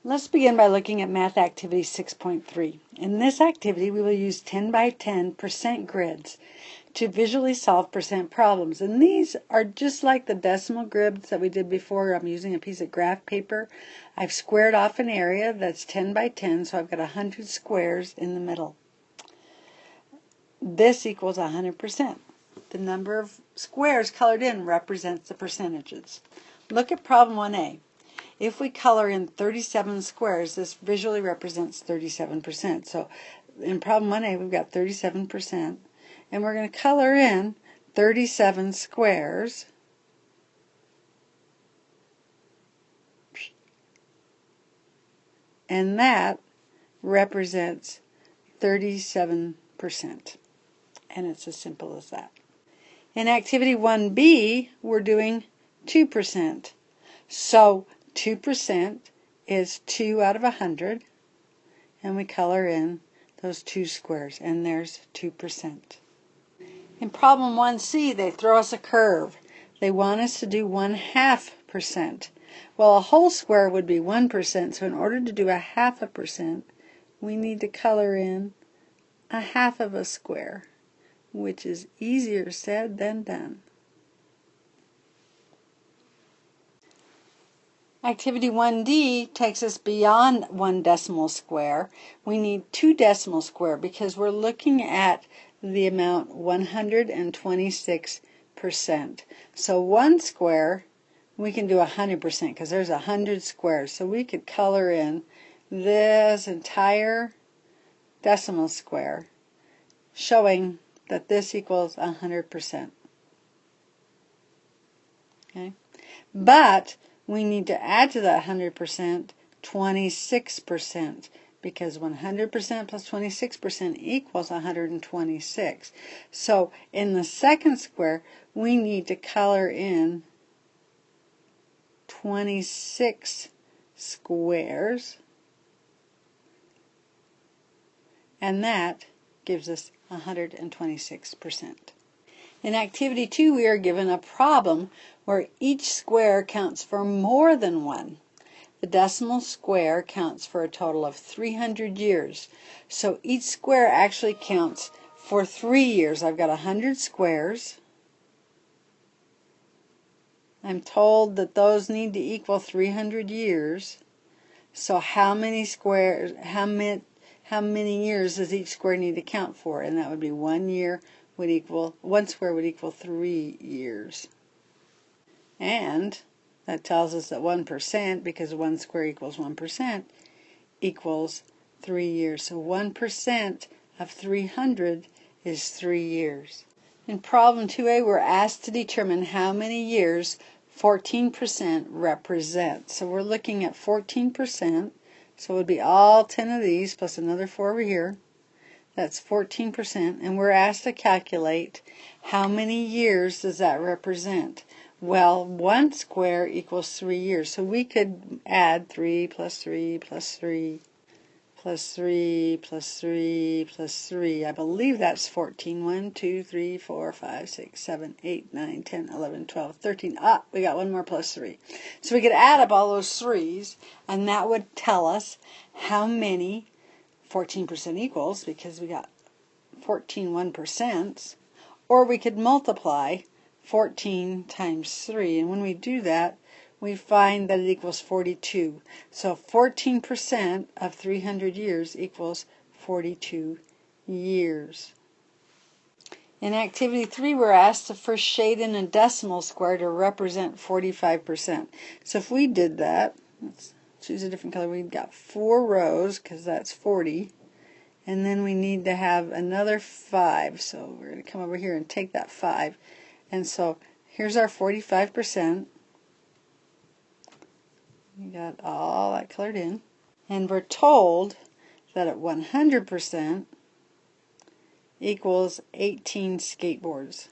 Let's begin by looking at Math Activity 6.3. In this activity, we will use 10 by 10% grids to visually solve percent problems. And these are just like the decimal grids that we did before. I'm using a piece of graph paper. I've squared off an area that's 10 by 10, so I've got 100 squares in the middle. This equals 100%. The number of squares colored in represents the percentages. Look at problem 1a. If we color in 37 squares, this visually represents 37%. So in problem 1a, we've got 37%, and we're going to color in 37 squares. And that represents 37%. And it's as simple as that. In activity 1b, we're doing 2%. So 2% is 2 out of 100, and we color in those 2 squares, and there's 2%. In problem 1c, they throw us a curve. They want us to do 1/2%. Well, a whole square would be 1%, so in order to do 1/2%, we need to color in 1/2 of a square, which is easier said than done. Activity 1D takes us beyond 1 decimal square. We need 2 decimal square because we're looking at the amount 126%. So 1 square, we can do 100% because there's 100 squares. So we could color in this entire decimal square, showing that this equals 100%. Okay? But we need to add to that 100% 26%, because 100% plus 26% equals 126. So in the second square, we need to color in 26 squares, and that gives us 126%. In activity 2, we are given a problem where each square counts for more than 1. The decimal square counts for a total of 300 years. So each square actually counts for 3 years. I've got 100 squares. I'm told that those need to equal 300 years. So how many squares, how many years does each square need to count for? And that would be 1 year would equal, 1 square would equal 3 years. And that tells us that 1%, because 1 square equals 1%, equals 3 years. So 1% of 300 is 3 years. In problem 2a, we're asked to determine how many years 14% represents. So we're looking at 14%. So it would be all 10 of these plus another 4 over here. That's 14%, and we're asked to calculate how many years does that represent. Well, 1 square equals 3 years, so we could add 3 plus 3 plus 3 plus 3 plus 3 plus 3. I believe that's 14. 1, 2, 3, 4, 5, 6, 7, 8, 9, 10, 11, 12, 13. Ah, we got one more plus 3. So we could add up all those 3's, and that would tell us how many 14% equals, because we got 14 1%, or we could multiply 14 times 3, and when we do that, we find that it equals 42. So 14% of 300 years equals 42 years. In activity 3, we're asked to first shade in a decimal square to represent 45%. So if we did that, let's choose a different color. We've got 4 rows because that's 40, and then we need to have another 5. So we're going to come over here and take that 5, and so here's our 45%. We got all that colored in, and we're told that at 100% equals 18 skateboards.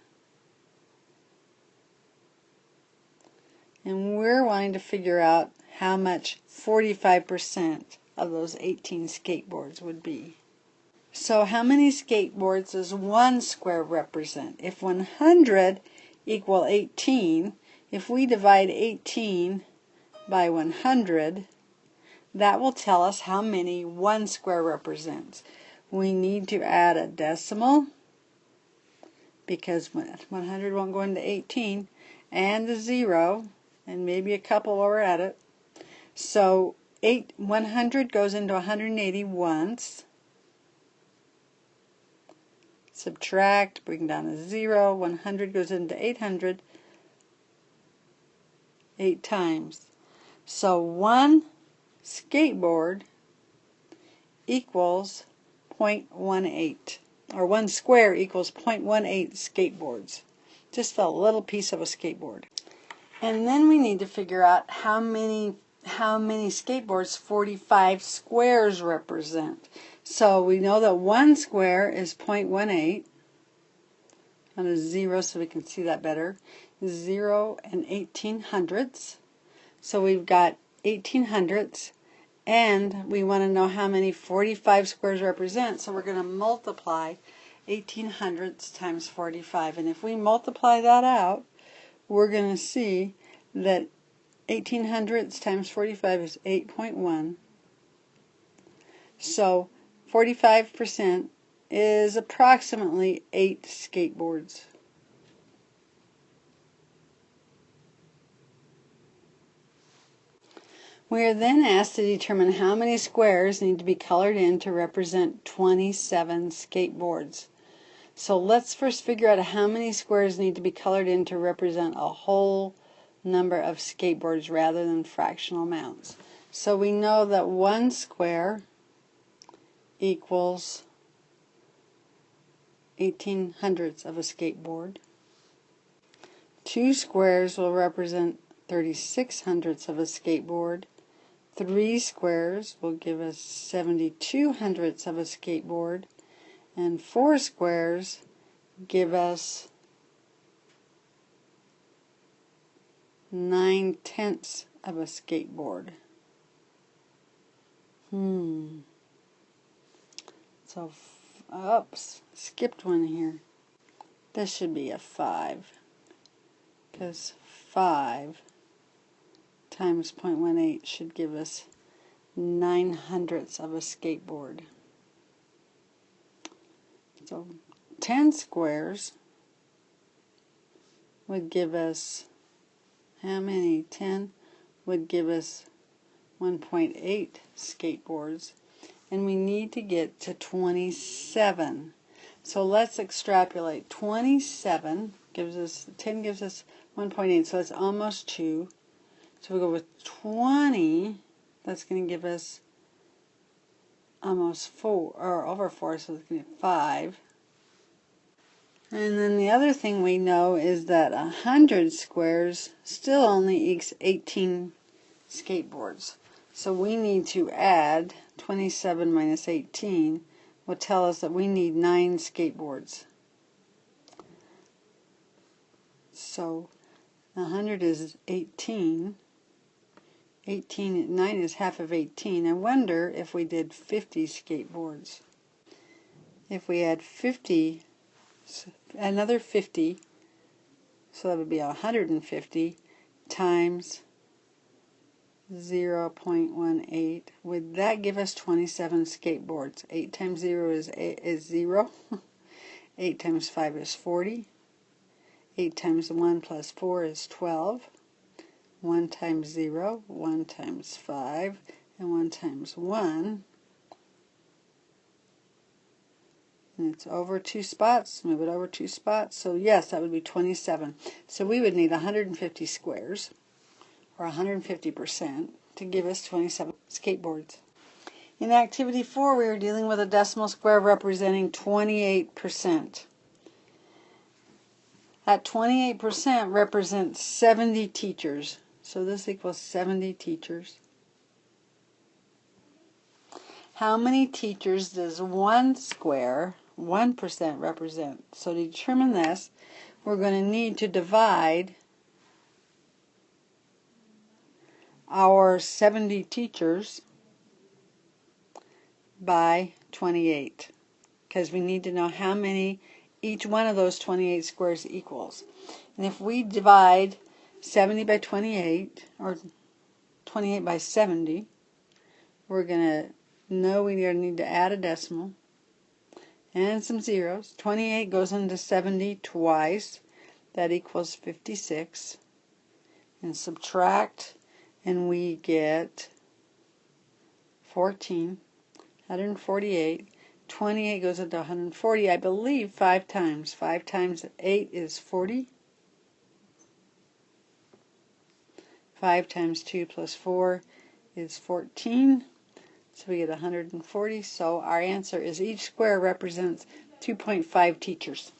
And we're wanting to figure out how much 45% of those 18 skateboards would be. So how many skateboards does 1 square represent? If 100 equal 18, if we divide 18 by 100, that will tell us how many 1 square represents. We need to add a decimal because 100 won't go into 18, and a 0, and maybe a couple while we're at it. So 100 goes into 180 once. Subtract, bring down a 0. 100 goes into 800 8 times. So 1 skateboard equals 0.18, or 1 square equals 0.18 skateboards. Just a little piece of a skateboard. And then we need to figure out how many skateboards 45 squares represent. So we know that 1 square is 0.18 on a 0, so we can see that better. 0 and 18 hundredths. So we've got 18 hundredths, and we want to know how many 45 squares represent. So we're going to multiply 18 hundredths times 45. And if we multiply that out, we're going to see that 18 hundredths times 45 is 8.1. So 45% is approximately 8 skateboards. We are then asked to determine how many squares need to be colored in to represent 27 skateboards. So let's first figure out how many squares need to be colored in to represent a whole number of skateboards rather than fractional amounts. So we know that 1 square equals 18 hundredths of a skateboard. 2 squares will represent 36 hundredths of a skateboard. 3 squares will give us 72 hundredths of a skateboard. And 4 squares give us 9/10 of a skateboard. So, oops, skipped one here. This should be a 5, because 5 times 0.18 should give us 9 hundredths of a skateboard. So 10 squares would give us, how many? 10 would give us 1.8 skateboards, and we need to get to 27. So let's extrapolate. 27 gives us, 10 gives us 1.8, so that's almost 2. So we go with 20, that's going to give us almost 4, or over 4, so it's going to be 5. And then the other thing we know is that 100 squares still only equals 18 skateboards. So we need to add 27 minus 18 will tell us that we need 9 skateboards. So 100 is 18. 9 is half of 18. I wonder if we did 50 skateboards. If we had 50, another 50, so that would be 150 times 0.18. Would that give us 27 skateboards? 8 times 0 is 0. 8 times 5 is 40. 8 times 1 plus 4 is 12. 1 times 0, 1 times 5, and 1 times 1. And it's over 2 spots. Move it over 2 spots. So yes, that would be 27. So we would need 150 squares, or 150%, to give us 27 skateboards. In Activity 4, we are dealing with a decimal square representing 28%. That 28% represents 70 teachers. So this equals 70 teachers. How many teachers does 1 square, 1%, represent? So to determine this, we're going to need to divide our 70 teachers by 28, because we need to know how many each one of those 28 squares equals. And if we divide 70 by 28, or 28 by 70, we're going to know we need to add a decimal and some zeros. 28 goes into 70 twice. That equals 56. And subtract, and we get 14. 148. 28 goes into 140, I believe, 5 times. 5 times 8 is 40. 5 times 2 plus 4 is 14. So we get 140. So our answer is each square represents 2.5 teachers.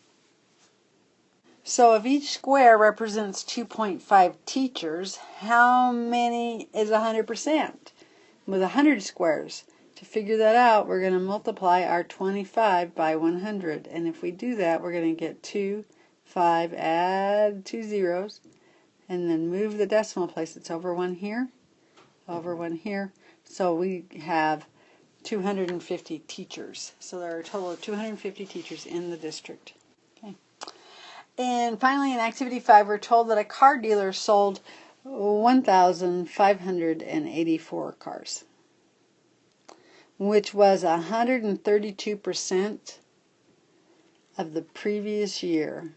So if each square represents 2.5 teachers, how many is 100%? With 100 squares. To figure that out, we're going to multiply our 25 by 100. And if we do that, we're going to get 2, 5, add 2 zeros, and then move the decimal place. It's over 1 here, over 1 here. So we have 250 teachers. So there are a total of 250 teachers in the district. Okay. And finally, in Activity 5, we're told that a car dealer sold 1,584 cars, which was 132% of the previous year.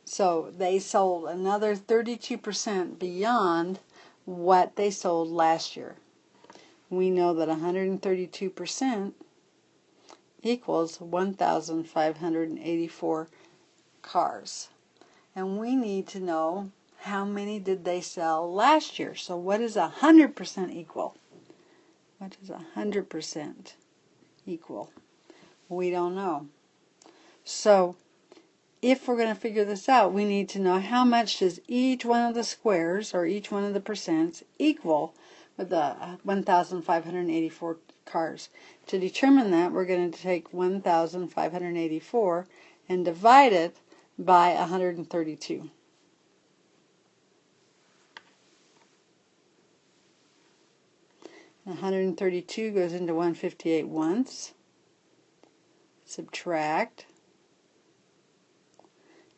So they sold another 32% beyond what they sold last year. We know that 132% equals 1,584 cars. And we need to know how many did they sell last year. So what does 100% equal? What does 100% equal? We don't know. So if we're going to figure this out, we need to know how much does each one of the squares or each one of the percents equal with the 1,584 cars. To determine that, we're going to take 1,584 and divide it by 132. And 132 goes into 158 once. Subtract.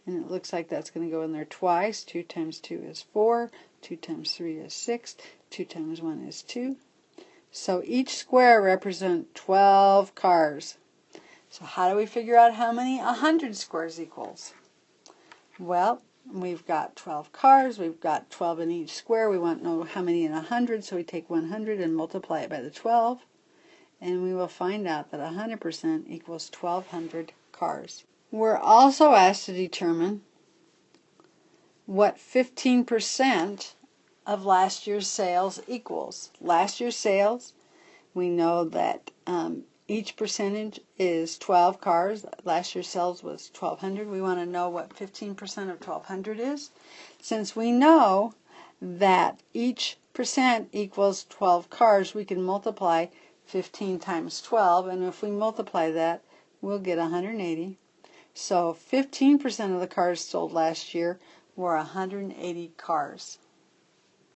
And it looks like that's going to go in there twice. 2 times 2 is 4. 2 times 3 is 6. 2 times 1 is 2. So each square represents 12 cars. So how do we figure out how many 100 squares equals? Well, we've got 12 cars. We've got 12 in each square. We want to know how many in 100. So we take 100 and multiply it by the 12. And we will find out that 100% equals 1,200 cars. We're also asked to determine what 15% of last year's sales equals. Last year's sales, we know that each percentage is 12 cars. Last year's sales was 1,200. We want to know what 15% of 1,200 is. Since we know that each percent equals 12 cars, we can multiply 15 times 12, and if we multiply that, we'll get 180. So 15% of the cars sold last year were 180 cars.